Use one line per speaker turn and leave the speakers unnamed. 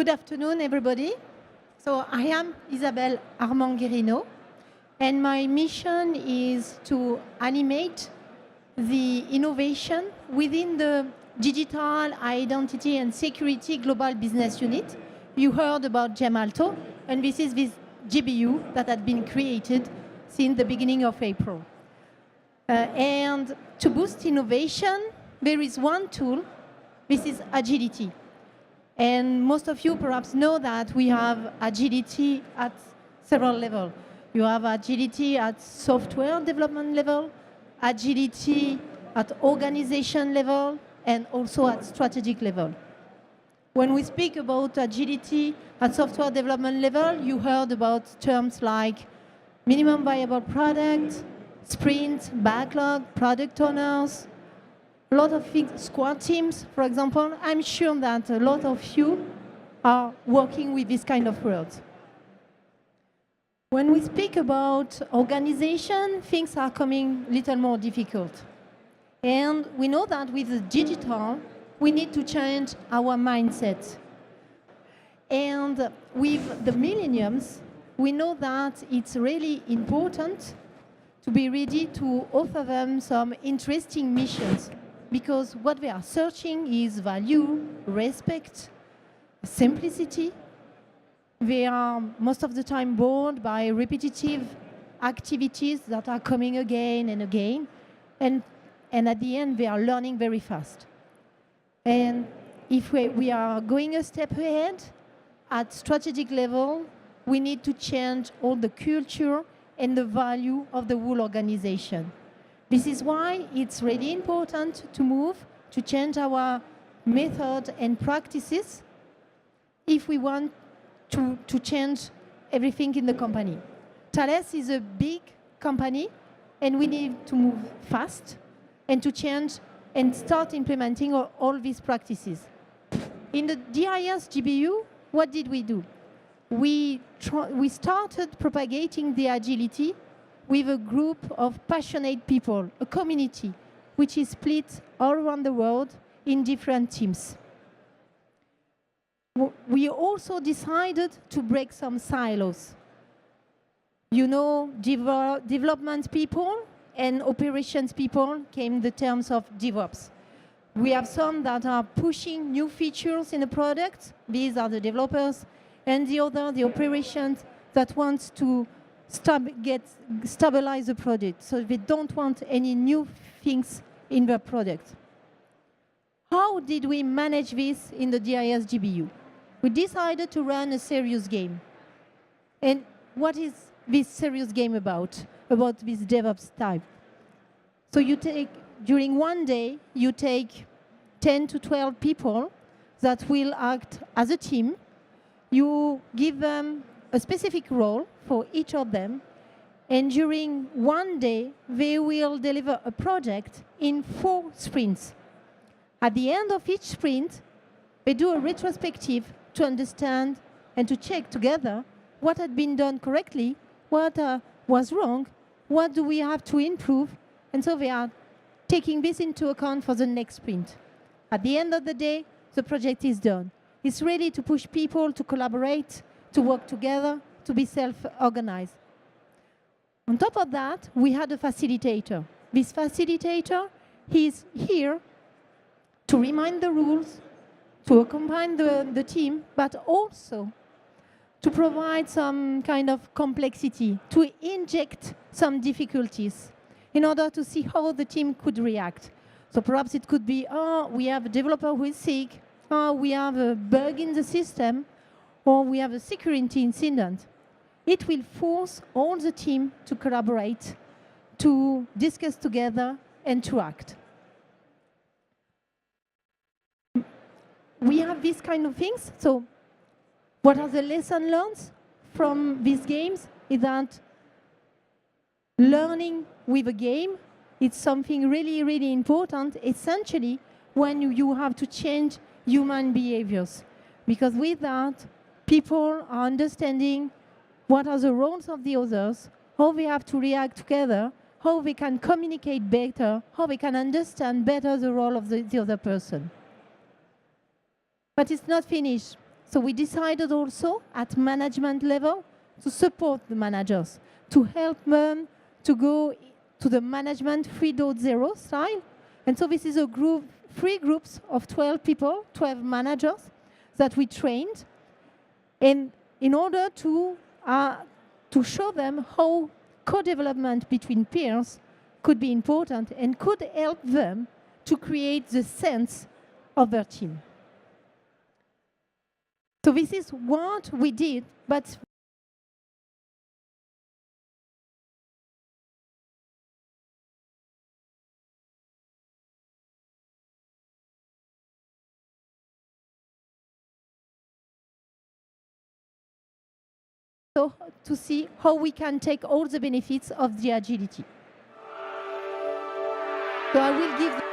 Good afternoon, everybody. So I am Isabelle Armand-guerineau, and my mission is to animate the innovation within the Digital Identity and Security Global Business Unit. You heard about Gemalto, and this is this GBU that had been created since the beginning of April. And to boost innovation, there is one tool. This is agility. And most of you perhaps know that we have agility at several levels. You have agility at software development level, agility at organization level, and also at strategic level. When we speak about agility at software development level, you heard about terms like minimum viable product, sprint, backlog, product owners, a lot of things, squad teams, for example. I'm sure that a lot of you are working with this kind of words. When we speak about organization, things are coming a little more difficult. And we know that with the digital, we need to change our mindset. And with the millenniums, we know that it's really important to be ready to offer them some interesting missions, because what they are searching is value, respect, simplicity. They are most of the time bored by repetitive activities that are coming again and again. And at the end, they are learning very fast. And if we are going a step ahead, at strategic level, we need to change all the culture and the value of the whole organization. This is why it's really important to move, to change our method and practices if we want to change everything in the company. Thales is a big company, and we need to move fast and to change and start implementing all these practices. In the DIS GBU, what did we do? We started propagating the agility with a group of passionate people, a community, which is split all around the world in different teams. We also decided to break some silos. You know, development people and operations people came the terms of DevOps. We have some that are pushing new features in the product. These are the developers. And the other, the operations that wants to stabilize the product. So they don't want any new things in their product. How did we manage this in the DIS GBU? We decided to run a serious game. And what is this serious game about this DevOps type? So during one day, you take 10 to 12 people that will act as a team. You give them a specific role for each of them, and during one day, they will deliver a project in 4 sprints. At the end of each sprint, they do a retrospective to understand and to check together what had been done correctly, what was wrong, what do we have to improve, and so they are taking this into account for the next sprint. At the end of the day, the project is done. It's really to push people to collaborate, to work together, to be self-organized. On top of that, we had a facilitator. This facilitator is here to remind the rules, to accompany the team, but also to provide some kind of complexity, to inject some difficulties in order to see how the team could react. So perhaps it could be, we have a developer who is sick, we have a bug in the system, or we have a security incident. It will force all the team to collaborate, to discuss together, and to act. We have these kind of things. So what are the lessons learned from these games? Is that learning with a game is something really, really important, essentially, when you have to change human behaviors. Because with that, people are understanding what are the roles of the others, how they have to react together, how they can communicate better, how they can understand better the role of the other person. But it's not finished. So we decided also at management level to support the managers, to help them to go to the management 3.0 style. And so this is a group, 3 groups of 12 people, 12 managers that we trained, and in order to show them how co-development between peers could be important and could help them to create the sense of their team. So this is what we did, but so to see how we can take all the benefits of the agility. So I will give